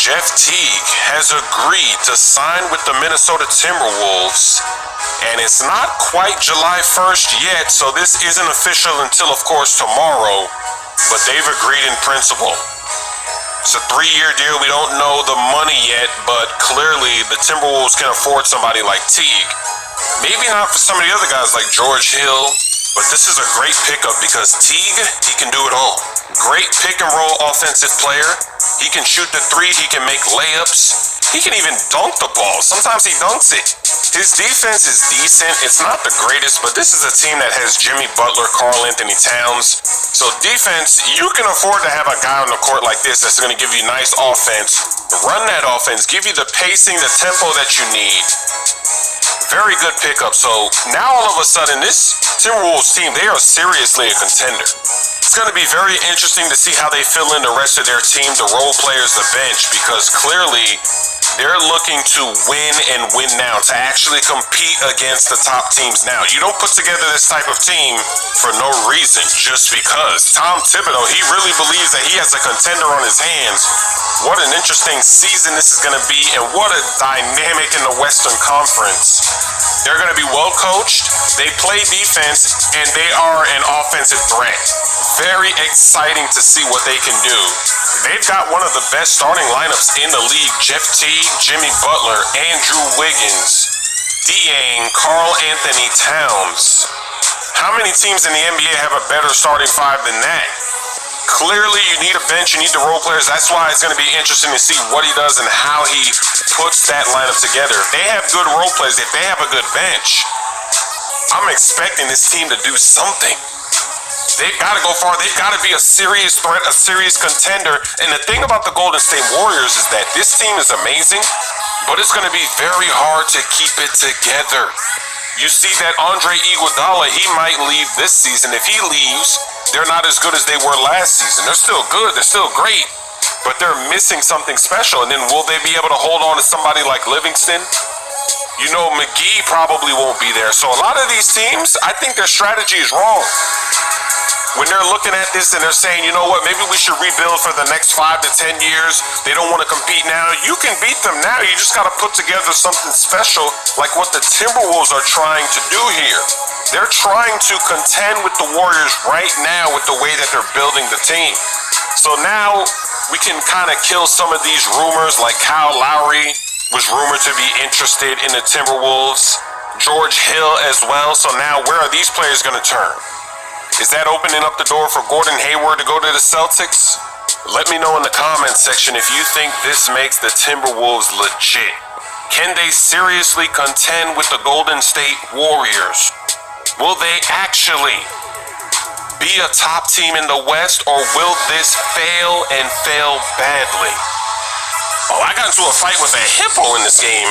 Jeff Teague has agreed to sign with the Minnesota Timberwolves, and it's not quite July 1st yet, so this isn't official until, of course, tomorrow, but they've agreed in principle. It's a 3-year deal. We don't know the money yet, but clearly the Timberwolves can afford somebody like Teague. Maybe not for some of the other guys like George Hill, but this is a great pickup because Teague, he can do it all. Great pick and roll offensive player. He can shoot the three. He can make layups. He can even dunk the ball. Sometimes he dunks it. His defense is decent. It's not the greatest, but this is a team that has Jimmy Butler, Karl Anthony Towns. So defense, you can afford to have a guy on the court like this that's going to give you nice offense, run that offense, give you the pacing, the tempo that you need. Very good pickup. So now all of a sudden, this Timberwolves team, they are seriously a contender. It's going to be very interesting to see how they fill in the rest of their team, the role players, the bench, because clearly they're looking to win and win now, to actually compete against the top teams now. You don't put together this type of team for no reason, just because. Tom Thibodeau, he really believes that he has a contender on his hands. What an interesting season this is going to be, and what a dynamic in the Western Conference. They're going to be well coached, they play defense, and they are an offensive threat. Very exciting to see what they can do. They've got one of the best starting lineups in the league. Jeff Teague, Jimmy Butler, Andrew Wiggins, Dieng, Karl Anthony Towns. How many teams in the NBA have a better starting five than that? Clearly, you need a bench, you need the role players. That's why it's going to be interesting to see what he does and how he puts that lineup together. If they have good role players, if they have a good bench, I'm expecting this team to do something. They've got to go far. They've got to be a serious threat, a serious contender. And the thing about the Golden State Warriors is that this team is amazing, but it's going to be very hard to keep it together. You see that Andre Iguodala, he might leave this season. If he leaves, they're not as good as they were last season. They're still good. They're still great, but they're missing something special. And then will they be able to hold on to somebody like Livingston? You know, McGee probably won't be there. So a lot of these teams, I think their strategy is wrong. When they're looking at this and they're saying, you know what, maybe we should rebuild for the next 5 to 10 years. They don't want to compete now. You can beat them now. You just got to put together something special like what the Timberwolves are trying to do here. They're trying to contend with the Warriors right now with the way that they're building the team. So now we can kind of kill some of these rumors, like Kyle Lowry was rumored to be interested in the Timberwolves. George Hill as well. So now where are these players going to turn? Is that opening up the door for Gordon Hayward to go to the Celtics? Let me know in the comments section if you think this makes the Timberwolves legit. Can they seriously contend with the Golden State Warriors? Will they actually be a top team in the West, or will this fail and fail badly? Oh, I got into a fight with a hippo in this game.